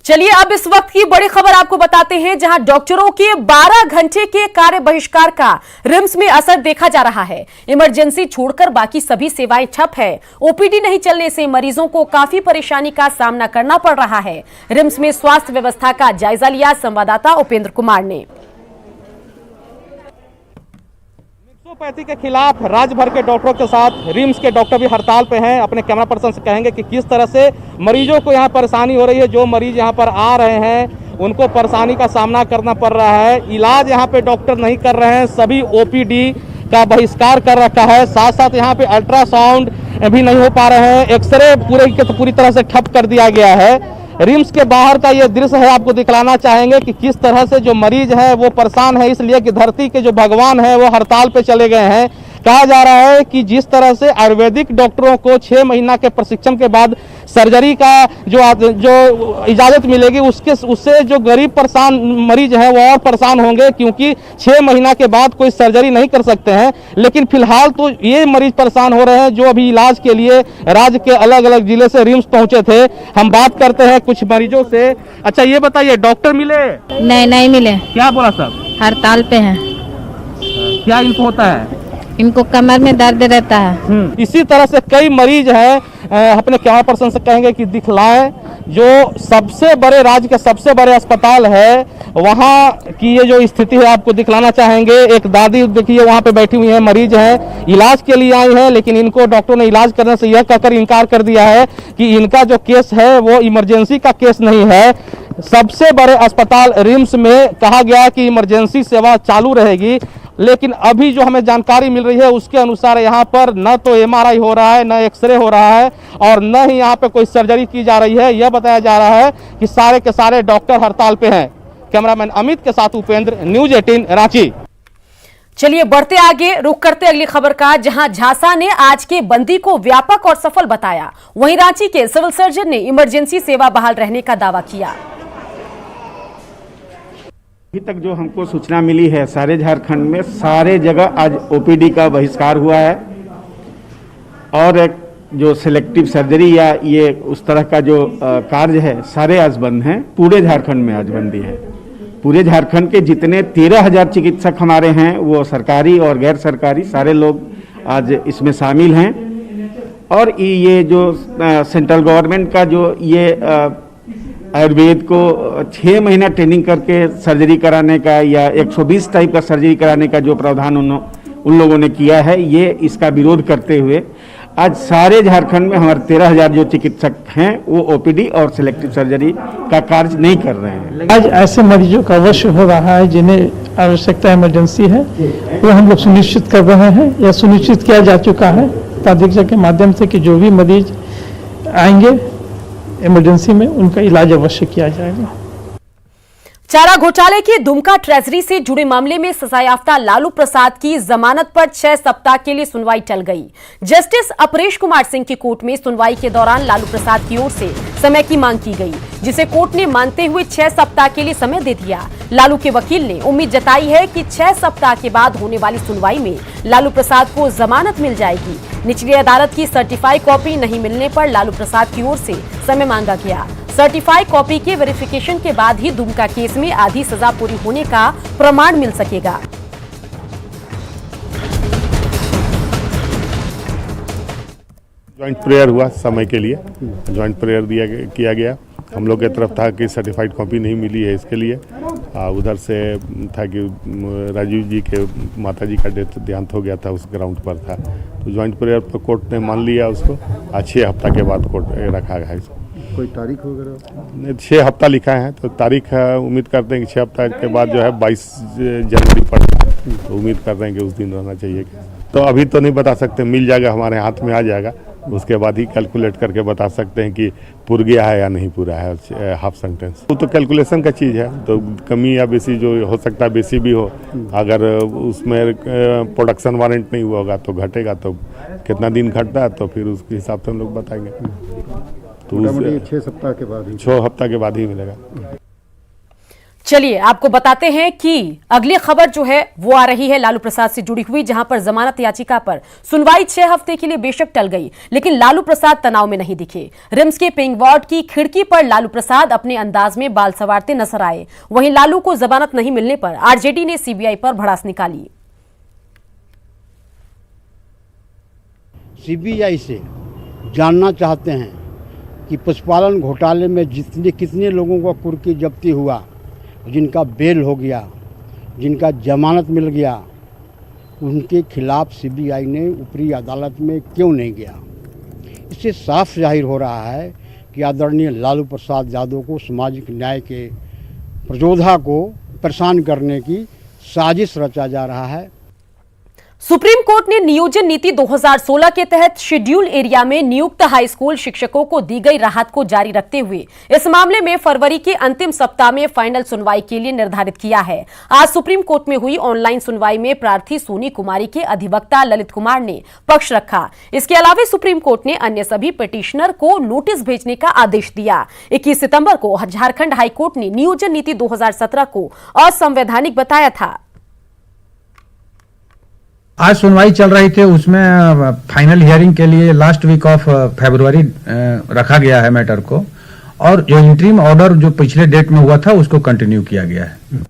चलिए अब इस वक्त की बड़ी खबर आपको बताते हैं, जहां डॉक्टरों के 12 घंटे के कार्य बहिष्कार का रिम्स में असर देखा जा रहा है। इमरजेंसी छोड़कर बाकी सभी सेवाएं ठप है। ओपीडी नहीं चलने से मरीजों को काफी परेशानी का सामना करना पड़ रहा है। रिम्स में स्वास्थ्य व्यवस्था का जायजा लिया संवाददाता उपेंद्र कुमार ने। होम्योपैथी के खिलाफ राज्य भर के डॉक्टरों के साथ रिम्स के डॉक्टर भी हड़ताल पे हैं। अपने कैमरा पर्सन से कहेंगे कि किस तरह से मरीजों को यहाँ परेशानी हो रही है। जो मरीज यहाँ पर आ रहे हैं उनको परेशानी का सामना करना पड़ रहा है। इलाज यहाँ पे डॉक्टर नहीं कर रहे हैं, सभी ओपीडी का बहिष्कार कर रखा है। साथ साथ यहाँ पे अल्ट्रासाउंड भी नहीं हो पा रहे हैं। एक्सरे पूरी तरह से ठप कर दिया गया है। रिम्स के बाहर का ये दृश्य है, आपको दिखलाना चाहेंगे कि किस तरह से जो मरीज है वो परेशान है, इसलिए कि धरती के जो भगवान है वो हड़ताल पे चले गए हैं। कहा जा रहा है कि जिस तरह से आयुर्वेदिक डॉक्टरों को 6 महीना के प्रशिक्षण के बाद सर्जरी का जो इजाजत मिलेगी, उससे जो गरीब परेशान मरीज हैं वो और परेशान होंगे, क्योंकि 6 महीना के बाद कोई सर्जरी नहीं कर सकते हैं। लेकिन फिलहाल तो ये मरीज परेशान हो रहे हैं जो अभी इलाज के लिए राज्य के अलग अलग जिले से रिम्स पहुंचे थे। हम बात करते हैं कुछ मरीजों से। अच्छा ये बताइए, डॉक्टर मिले? नहीं मिले। क्या बोला सर? हड़ताल पे हैं। क्या इनको होता है? इनको कमर में दर्द रहता है। इसी तरह से कई मरीज हैं। अपने कैमरा पर्सन से कहेंगे कि दिखलाएं जो सबसे बड़े राज्य के सबसे बड़े अस्पताल है वहां की ये जो स्थिति है आपको दिखलाना चाहेंगे। एक दादी देखिए वहां पे बैठी हुई है, मरीज हैं, इलाज के लिए आई हैं, लेकिन इनको डॉक्टर ने इलाज करने से यह कहकर इनकार कर दिया है कि इनका जो केस है वो इमरजेंसी का केस नहीं है। सबसे बड़े अस्पताल रिम्स में कहा गया कि इमरजेंसी सेवा चालू रहेगी, लेकिन अभी जो हमें जानकारी मिल रही है उसके अनुसार यहाँ पर न तो एमआरआई हो रहा है, न एक्सरे हो रहा है और न ही यहाँ पे कोई सर्जरी की जा रही है। यह बताया जा रहा है कि सारे के सारे डॉक्टर हड़ताल पे हैं। कैमरामैन अमित के साथ उपेंद्र, न्यूज़ 18 रांची। चलिए बढ़ते आगे, रुख करते अगली खबर का, जहां झांसा ने आज के बंदी को व्यापक और सफल बताया। वहीं रांची के सिविल सर्जन ने इमरजेंसी सेवा बहाल रहने का दावा किया। अभी तक जो हमको सूचना मिली है, सारे झारखंड में सारे जगह आज ओपीडी का बहिष्कार हुआ है और एक जो सिलेक्टिव सर्जरी या ये उस तरह का जो कार्य है सारे आज बंद हैं। पूरे झारखंड में आज बंदी है। पूरे झारखंड के जितने 13,000 चिकित्सक हमारे हैं वो सरकारी और गैर सरकारी सारे लोग आज इसमें शामिल हैं। और ये जो सेंट्रल गवर्नमेंट का जो ये आयुर्वेद को 6 महीना ट्रेनिंग करके सर्जरी कराने का या 120 टाइप का सर्जरी कराने का जो प्रावधान उन लोगों ने किया है, ये इसका विरोध करते हुए आज सारे झारखंड में हमारे 13,000 जो चिकित्सक हैं वो ओपीडी और सिलेक्टिव सर्जरी का कार्य नहीं कर रहे हैं। आज ऐसे मरीजों का अवश्य हो रहा है जिन्हें आवश्यकता इमरजेंसी है, वो हम लोग सुनिश्चित कर रहे हैं या सुनिश्चित किया जा चुका है प्राधिकरण के माध्यम से कि जो भी मरीज आएंगे इमरजेंसी में उनका इलाज अवश्य किया जाएगा। चारा घोटाले की दुमका ट्रेजरी से जुड़े मामले में सजायाफ्ता लालू प्रसाद की जमानत पर 6 सप्ताह के लिए सुनवाई टल गई। जस्टिस अपरेश कुमार सिंह की कोर्ट में सुनवाई के दौरान लालू प्रसाद की ओर से समय की मांग की गई, जिसे कोर्ट ने मानते हुए 6 सप्ताह के लिए समय दे दिया। लालू के वकील ने उम्मीद जताई है कि 6 सप्ताह के बाद होने वाली सुनवाई में लालू प्रसाद को जमानत मिल जाएगी। निचली अदालत की सर्टिफाई कॉपी नहीं मिलने पर लालू प्रसाद की ओर से समय मांगा गया। सर्टिफाई कॉपी के वेरिफिकेशन के बाद ही दुमका केस में आधी सजा पूरी होने का प्रमाण मिल सकेगा। ज्वाइंट प्रेयर हुआ समय के लिए, ज्वाइंट प्रेयर किया गया। हम लोग की तरफ था कि सर्टिफाइड कॉपी नहीं मिली है, इसके लिए उधर से था कि राजीव जी के माताजी का देहांत हो गया था, उस ग्राउंड पर था। तो ज्वाइंट प्रेयर पर कोर्ट ने मान लिया उसको। आज 6 हफ्ता के बाद कोर्ट रखा गया इसको। कोई तारीख वगैरह? 6 हफ्ता लिखा है, तो तारीख उम्मीद करते हैं कि 6 हफ्ता के बाद जो है 22 जनवरी पर, तो उम्मीद कर रहे हैं कि उस दिन रहना चाहिए। तो अभी तो नहीं बता सकते, मिल जाएगा, हमारे हाथ में आ जाएगा, उसके बाद ही कैलकुलेट करके बता सकते हैं कि पूरा गया है या नहीं पूरा है हाफ सेंटेंस। तो कैलकुलेशन का चीज़ है, तो कमी या बेसी जो हो सकता है, बेसी भी हो। अगर उसमें प्रोडक्शन वारंट नहीं हुआ होगा तो घटेगा, तो कितना दिन घटता है तो फिर उसके हिसाब से हम लोग बताएंगे। तो 6 सप्ताह के बाद ही 6 हफ्ता के बाद ही मिलेगा। चलिए आपको बताते हैं कि अगली खबर जो है वो आ रही है लालू प्रसाद से जुड़ी हुई, जहां पर जमानत याचिका पर सुनवाई 6 हफ्ते के लिए बेशक टल गई, लेकिन लालू प्रसाद तनाव में नहीं दिखे। रिम्स के पेइंग वार्ड की खिड़की पर लालू प्रसाद अपने अंदाज में बाल संवारते नजर आए। वहीं लालू को जमानत नहीं मिलने पर आरजेडी ने सीबीआई पर भड़ास निकाली। सीबीआई से जानना चाहते हैं कि पशुपालन घोटाले में कितने लोगों का कुर्की जब्ती हुआ, जिनका बेल हो गया, जिनका जमानत मिल गया, उनके खिलाफ सीबीआई ने ऊपरी अदालत में क्यों नहीं गया। इससे साफ जाहिर हो रहा है कि आदरणीय लालू प्रसाद यादव को सामाजिक न्याय के प्रजोधा को परेशान करने की साजिश रचा जा रहा है। सुप्रीम कोर्ट ने नियोजन नीति 2016 के तहत शेड्यूल एरिया में नियुक्त हाई स्कूल शिक्षकों को दी गई राहत को जारी रखते हुए इस मामले में फरवरी के अंतिम सप्ताह में फाइनल सुनवाई के लिए निर्धारित किया है। आज सुप्रीम कोर्ट में हुई ऑनलाइन सुनवाई में प्रार्थी सोनी कुमारी के अधिवक्ता ललित कुमार ने पक्ष रखा। इसके अलावा सुप्रीम कोर्ट ने अन्य सभी पिटिशनर को नोटिस भेजने का आदेश दिया। 21 सितंबर को झारखंड हाईकोर्ट ने नियोजन नीति 2017 को असंवैधानिक बताया था। आज सुनवाई चल रही थी, उसमें फाइनल हियरिंग के लिए लास्ट वीक ऑफ फरवरी रखा गया है मैटर को, और जो इंटरिम ऑर्डर जो पिछले डेट में हुआ था उसको कंटिन्यू किया गया है।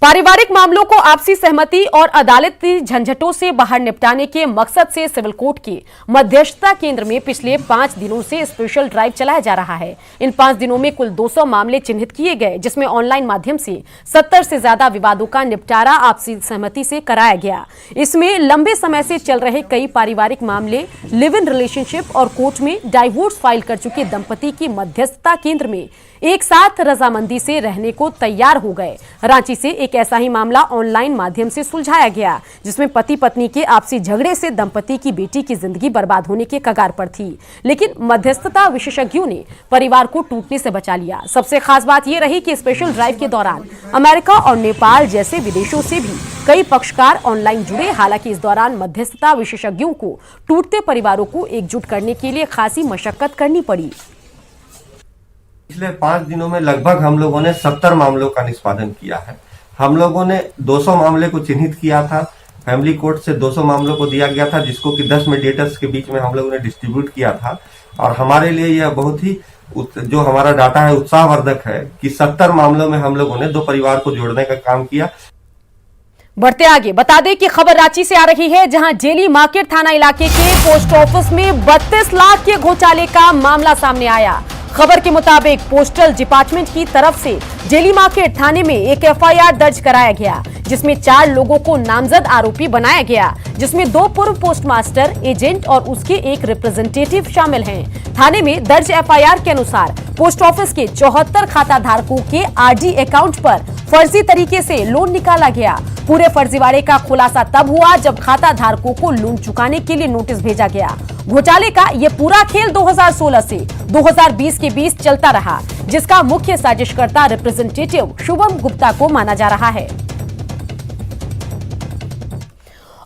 पारिवारिक मामलों को आपसी सहमति और अदालती झंझटों से बाहर निपटाने के मकसद से सिविल कोर्ट के मध्यस्थता केंद्र में पिछले 5 दिनों से स्पेशल ड्राइव चलाया जा रहा है। इन 5 दिनों में कुल 200 मामले चिन्हित किए गए, जिसमें ऑनलाइन माध्यम से 70 से ज्यादा विवादों का निपटारा आपसी सहमति से कराया गया। इसमें लंबे समय से चल रहे कई पारिवारिक मामले, लिव इन रिलेशनशिप और कोर्ट में डाइवोर्स फाइल कर चुके दंपति की मध्यस्थता केंद्र में एक साथ रजामंदी से रहने को तैयार हो गए। रांची से एक ऐसा ही मामला ऑनलाइन माध्यम से सुलझाया गया, जिसमें पति पत्नी के आपसी झगड़े से दंपति की बेटी की जिंदगी बर्बाद होने के कगार पर थी, लेकिन मध्यस्थता विशेषज्ञों ने परिवार को टूटने से बचा लिया। सबसे खास बात यह रही कि स्पेशल ड्राइव के दौरान अमेरिका और नेपाल जैसे विदेशों से भी कई पक्षकार ऑनलाइन जुड़े। हालांकि इस दौरान मध्यस्थता विशेषज्ञों को टूटते परिवारों को एकजुट करने के लिए खासी मशक्कत करनी पड़ी। पिछले 5 दिनों में लगभग हम लोगों ने 70 मामलों का निष्पादन किया है। हम लोगों ने 200 मामले को चिन्हित किया था। फैमिली कोर्ट से 200 मामलों को दिया गया था, जिसको कि 10 मीडिएटर्स के बीच में हम लोगों ने डिस्ट्रीब्यूट किया था। और हमारे लिए यह बहुत ही जो हमारा डाटा है उत्साहवर्धक है कि 70 मामलों में हम लोगों ने 2 परिवार को जोड़ने का काम किया। बढ़ते आगे बता दें कि खबर रांची से आ रही है, जहां जेली मार्केट थाना इलाके के पोस्ट ऑफिस में 32 लाख के घोटाले का मामला सामने आया। खबर के मुताबिक पोस्टल डिपार्टमेंट की तरफ से जेली मार्केट थाने में एक एफआईआर दर्ज कराया गया, जिसमें 4 लोगों को नामजद आरोपी बनाया गया, जिसमें 2 पूर्व पोस्टमास्टर, एजेंट और उसके एक रिप्रेजेंटेटिव शामिल हैं। थाने में दर्ज एफआईआर के अनुसार पोस्ट ऑफिस के 74 खाता धारकों के आरडी अकाउंट पर फर्जी तरीके से लोन निकाला गया। पूरे फर्जीवाड़े का खुलासा तब हुआ जब खाता धारकों को लोन चुकाने के लिए नोटिस भेजा गया। घोटाले का यह पूरा खेल 2016 से 2020 के बीच चलता रहा, जिसका मुख्य साजिशकर्ता रिप्रेजेंटेटिव शुभम गुप्ता को माना जा रहा है।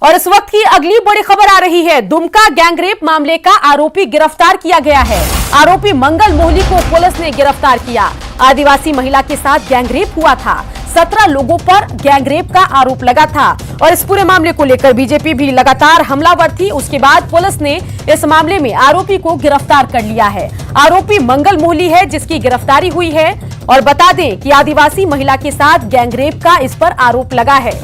और इस वक्त की अगली बड़ी खबर आ रही है। दुमका गैंगरेप मामले का आरोपी गिरफ्तार किया गया है। आरोपी मंगल मोहली को पुलिस ने गिरफ्तार किया। आदिवासी महिला के साथ गैंगरेप हुआ था। 17 लोगों पर गैंगरेप का आरोप लगा था और इस पूरे मामले को लेकर बीजेपी भी लगातार हमलावर थी। उसके बाद पुलिस ने इस मामले में आरोपी को गिरफ्तार कर लिया है। आरोपी मंगल मोहली है, जिसकी गिरफ्तारी हुई है। और बता दें कि आदिवासी महिला के साथ गैंगरेप का इस पर आरोप लगा है।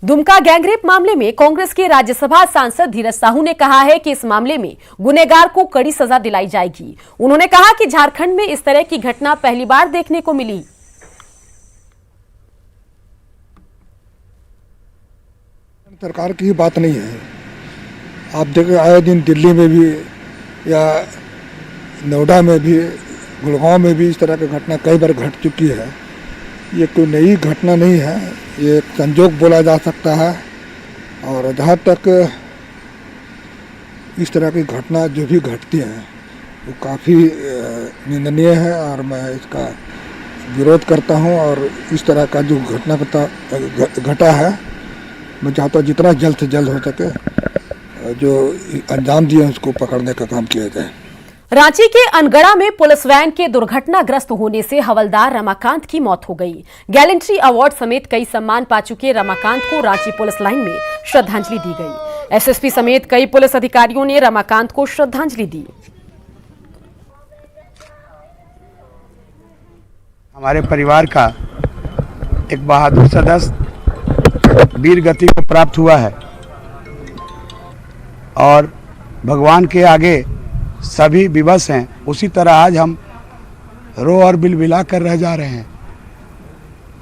दुमका गैंगरेप मामले में कांग्रेस के राज्यसभा सांसद धीरज साहू ने कहा है कि इस मामले में गुनहगार को कड़ी सजा दिलाई जाएगी। उन्होंने कहा कि झारखंड में इस तरह की घटना पहली बार देखने को मिली। सरकार की बात नहीं है। आप देखें आए दिन दिल्ली में भी या नोएडा में भी, गुड़गांव में भी इस तरह की घटना कई बार घट चुकी है। ये कोई नई घटना नहीं है, ये एक संजोग बोला जा सकता है। और जहाँ तक इस तरह की घटना जो भी घटती हैं वो काफ़ी निंदनीय है और मैं इसका विरोध करता हूँ। और इस तरह का जो घटना घटा है, मैं चाहता हूँ जितना जल्द से जल्द हो सके जो अंजाम दिए उसको पकड़ने का काम किया जाए। रांची के अनगढ़ा में पुलिस वैन के दुर्घटनाग्रस्त होने से हवलदार रमाकांत की मौत हो गई। गैलेंट्री अवार्ड समेत कई सम्मान पा चुके रमाकांत को रांची पुलिस लाइन में श्रद्धांजलि दी गई। एसएसपी समेत कई पुलिस अधिकारियों ने रमाकांत को श्रद्धांजलि दी। हमारे परिवार का एक बहादुर सदस्य वीर गति को प्राप्त हुआ है और भगवान के आगे सभी विवश हैं। उसी तरह आज हम रो और बिलबिला कर रह जा रहे हैं।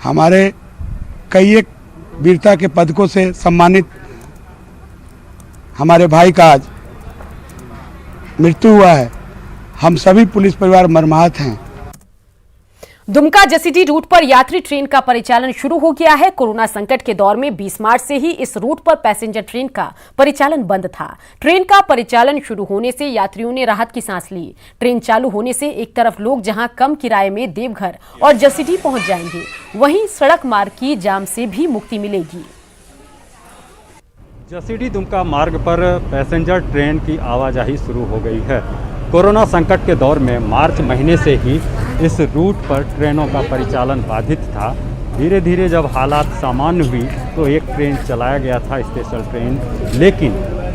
हमारे कई एक वीरता के पदकों से सम्मानित हमारे भाई का आज मृत्यु हुआ है। हम सभी पुलिस परिवार मर्माहत हैं। दुमका जसीडीह रूट पर यात्री ट्रेन का परिचालन शुरू हो गया है। कोरोना संकट के दौर में 20 मार्च से ही इस रूट पर पैसेंजर ट्रेन का परिचालन बंद था। ट्रेन का परिचालन शुरू होने से यात्रियों ने राहत की सांस ली। ट्रेन चालू होने से एक तरफ लोग जहां कम किराए में देवघर और जसीडीह पहुंच जाएंगे, वहीं सड़क मार्ग की जाम से भी मुक्ति मिलेगी। जसीडीह दुमका मार्ग पर पैसेंजर ट्रेन की आवाजाही शुरू हो गई है। कोरोना संकट के दौर में मार्च महीने से ही इस रूट पर ट्रेनों का परिचालन बाधित था। धीरे धीरे जब हालात सामान्य हुई तो एक ट्रेन चलाया गया था, स्पेशल ट्रेन, लेकिन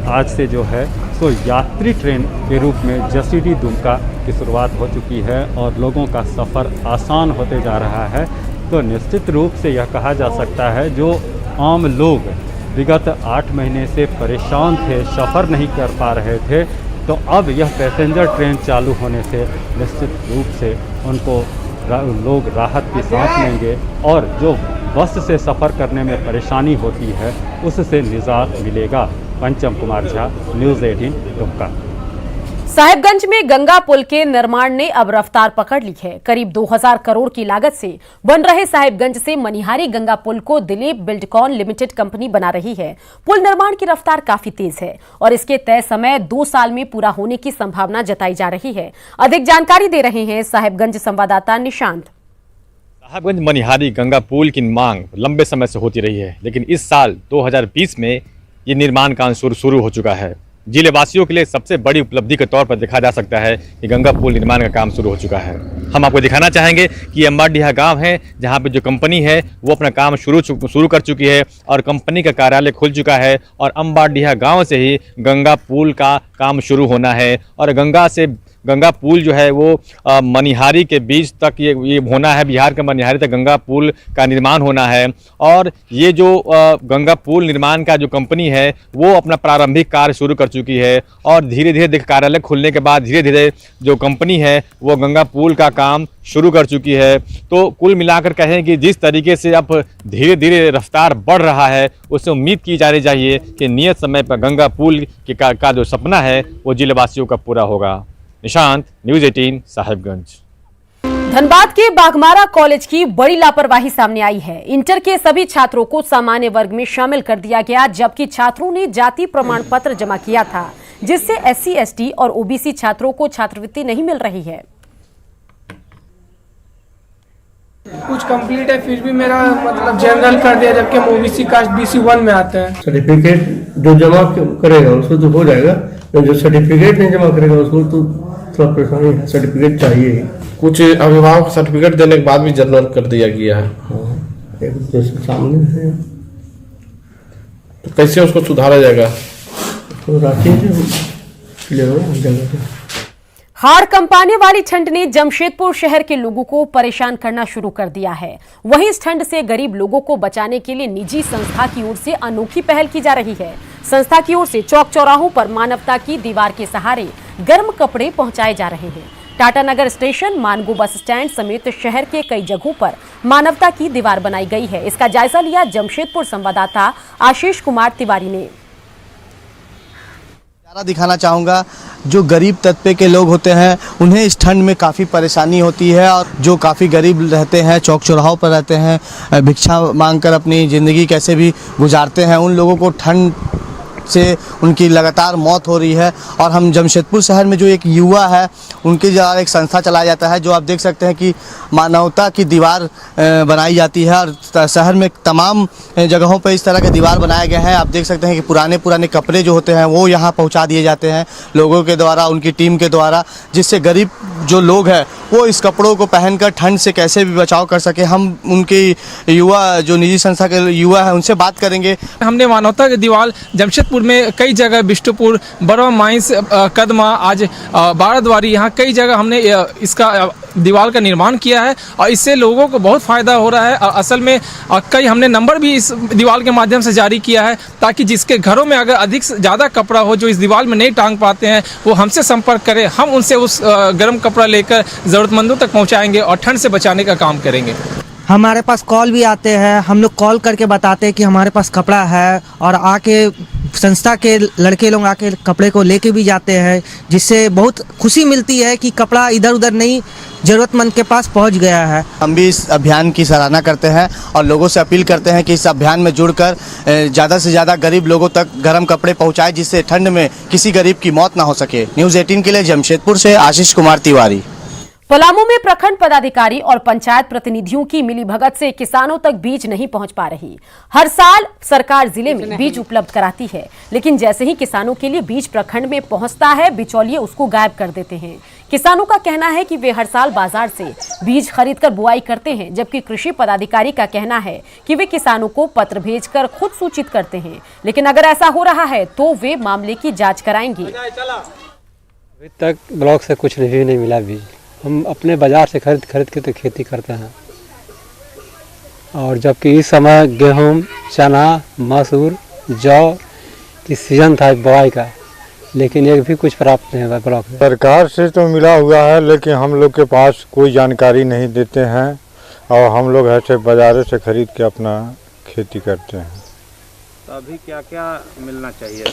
आज से जो है सो यात्री ट्रेन के रूप में जसीडीह दुमका की शुरुआत हो चुकी है और लोगों का सफ़र आसान होते जा रहा है। तो निश्चित रूप से यह कहा जा सकता है जो आम लोग विगत 8 महीने से परेशान थे, सफ़र नहीं कर पा रहे थे, तो अब यह पैसेंजर ट्रेन चालू होने से निश्चित रूप से उनको लोग राहत की सांस लेंगे और जो बस से सफ़र करने में परेशानी होती है उससे निजात मिलेगा। पंचम कुमार झा, न्यूज़ 18 दुमका। साहिबगंज में गंगा पुल के निर्माण ने अब रफ्तार पकड़ ली है। करीब 2000 करोड़ की लागत से बन रहे साहिबगंज से मनिहारी गंगा पुल को दिलीप बिल्डकॉन लिमिटेड कंपनी बना रही है। पुल निर्माण की रफ्तार काफी तेज है और इसके तय समय 2 साल में पूरा होने की संभावना जताई जा रही है। अधिक जानकारी दे रहे हैं साहिबगंज संवाददाता निशांत। साहिबगंज मनिहारी गंगा पुल की मांग लंबे समय से होती रही है, लेकिन इस साल 2020 में ये निर्माण काम शुरू हो चुका है। जिले वासियों के लिए सबसे बड़ी उपलब्धि के तौर पर देखा जा सकता है कि गंगा पुल निर्माण का काम शुरू हो चुका है। हम आपको दिखाना चाहेंगे कि अंबाडीहा गांव है जहां पे जो कंपनी है वो अपना काम शुरू कर चुकी है और कंपनी का कार्यालय खुल चुका है और अंबाडीहा गांव से ही गंगा पुल का काम शुरू होना है और गंगा पुल जो है वो मनिहारी के बीच तक ये होना है। बिहार के मनिहारी तक गंगा पुल का निर्माण होना है और ये जो गंगा पुल निर्माण का जो कंपनी है वो अपना प्रारंभिक कार्य शुरू कर चुकी है और धीरे धीरे कार्यालय खुलने के बाद धीरे धीरे जो कंपनी है वो गंगा पुल का काम शुरू कर चुकी है। तो कुल मिलाकर कहें कि जिस तरीके से अब धीरे धीरे रफ्तार बढ़ रहा है उससे उम्मीद की जानी चाहिए कि नियत समय पर गंगा पुल का जो सपना है वो जिलेवासियों का पूरा होगा। निशांत, न्यूज़ 18 साहिबगंज। धनबाद के बाघमारा कॉलेज की बड़ी लापरवाही सामने आई है। इंटर के सभी छात्रों को सामान्य वर्ग में शामिल कर दिया गया, जबकि छात्रों ने जाति प्रमाण पत्र जमा किया था, जिससे SC, ST और OBC छात्रों को छात्रवृत्ति नहीं मिल रही है। कुछ कंप्लीट है फिर भी मेरा मतलब जनरल कर दिया, जबकि हम OBC कास्ट BC1 में आते हैं। सर्टिफिकेट जो जमा करेगा उसको तो हो जाएगा, जो सर्टिफिकेट नहीं जमा करेगा उसको तो थोड़ा परेशानी है। सर्टिफिकेट चाहिए ही। कुछ अभिभावक सर्टिफिकेट देने के बाद भी जनरल कर दिया गया है। एक जैसे सामने है तो कैसे उसको सुधारा जाएगा? तो राखी हाड़ कंपाने वाली ठंड ने जमशेदपुर शहर के लोगों को परेशान करना शुरू कर दिया है। वहीं इस ठंड से गरीब लोगों को बचाने के लिए निजी संस्था की ओर से अनोखी पहल की जा रही है। संस्था की ओर से चौक चौराहों पर मानवता की दीवार के सहारे गर्म कपड़े पहुंचाए जा रहे हैं। Tatanagar station, Mango bus stand समेत शहर के कई जगहों पर मानवता की दीवार बनाई गई है। इसका जायजा लिया जमशेदपुर संवाददाता आशीष कुमार तिवारी ने। दिखाना चाहूँगा, जो गरीब तबके के लोग होते हैं उन्हें इस ठंड में काफ़ी परेशानी होती है और जो काफ़ी गरीब रहते हैं, चौक चौराहों पर रहते हैं, भिक्षा मांगकर अपनी ज़िंदगी कैसे भी गुजारते हैं, उन लोगों को ठंड से उनकी लगातार मौत हो रही है। और हम जमशेदपुर शहर में जो एक युवा है उनके द्वारा एक संस्था चलाया जाता है, जो आप देख सकते हैं कि मानवता की दीवार बनाई जाती है और शहर में तमाम जगहों पर इस तरह के दीवार बनाए गए हैं। आप देख सकते हैं कि पुराने कपड़े जो होते हैं वो यहाँ पहुँचा दिए जाते हैं लोगों के द्वारा, उनकी टीम के द्वारा, जिससे गरीब जो लोग हैं वो इस कपड़ों को पहनकर ठंड से कैसे भी बचाव कर सके। हम उनके युवा जो निजी संस्था के युवा है उनसे बात करेंगे। हमने मानवता की दीवार जमशेदपुर में कई जगह, बिष्टुपुर, बरवा माइंस, कदमा, आज बाराद्वारी, यहाँ कई जगह हमने इसका दीवार का निर्माण किया है और इससे लोगों को बहुत फ़ायदा हो रहा है। असल में कई हमने नंबर भी इस दीवार के माध्यम से जारी किया है ताकि जिसके घरों में अगर अधिक से ज़्यादा कपड़ा हो जो इस दीवार में नहीं टांग पाते हैं वो हमसे संपर्क करें, हम उनसे उस गर्म कपड़ा लेकर ज़रूरतमंदों तक पहुँचाएँगे और ठंड से बचाने का काम करेंगे। हमारे पास कॉल भी आते हैं, हम लोग कॉल करके बताते हैं कि हमारे पास कपड़ा है और आके संस्था के लड़के लोग आके कपड़े को लेके भी जाते हैं, जिससे बहुत खुशी मिलती है कि कपड़ा इधर उधर नहीं, ज़रूरतमंद के पास पहुंच गया है। हम भी इस अभियान की सराहना करते हैं और लोगों से अपील करते हैं कि इस अभियान में जुड़कर ज़्यादा से ज़्यादा गरीब लोगों तक गर्म कपड़े पहुँचाएं, जिससे ठंड में किसी गरीब की मौत ना हो सके। न्यूज़ 18 के लिए जमशेदपुर से आशीष कुमार तिवारी। पलामू में प्रखंड पदाधिकारी और पंचायत प्रतिनिधियों की मिलीभगत से किसानों तक बीज नहीं पहुंच पा रही। हर साल सरकार जिले में बीज उपलब्ध कराती है, लेकिन जैसे ही किसानों के लिए बीज प्रखंड में पहुंचता है, बिचौलिए उसको गायब कर देते हैं। किसानों का कहना है कि वे हर साल बाजार से बीज खरीदकर बुआई करते हैं, जबकि कृषि पदाधिकारी का कहना है कि वे किसानों को पत्र भेजकर खुद सूचित करते हैं। लेकिन अगर ऐसा हो रहा है तो वे मामले की जाँच कराएंगे। अभी तक ब्लॉक से कुछ नहीं मिला बीज। हम अपने बाजार से खरीद के तो खेती करते हैं, और जबकि इस समय गेहूं, चना, मसूर, जौ की सीजन था बुआई का, लेकिन एक भी कुछ प्राप्त नहीं हुआ ब्लॉक में। सरकार से तो मिला हुआ है, लेकिन हम लोग के पास कोई जानकारी नहीं देते हैं और हम लोग ऐसे बाजारों से खरीद के अपना खेती करते हैं। तो अभी क्या क्या मिलना चाहिए?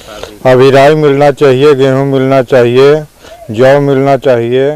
अभी राई मिलना चाहिए, गेहूँ मिलना चाहिए, जौ मिलना चाहिए,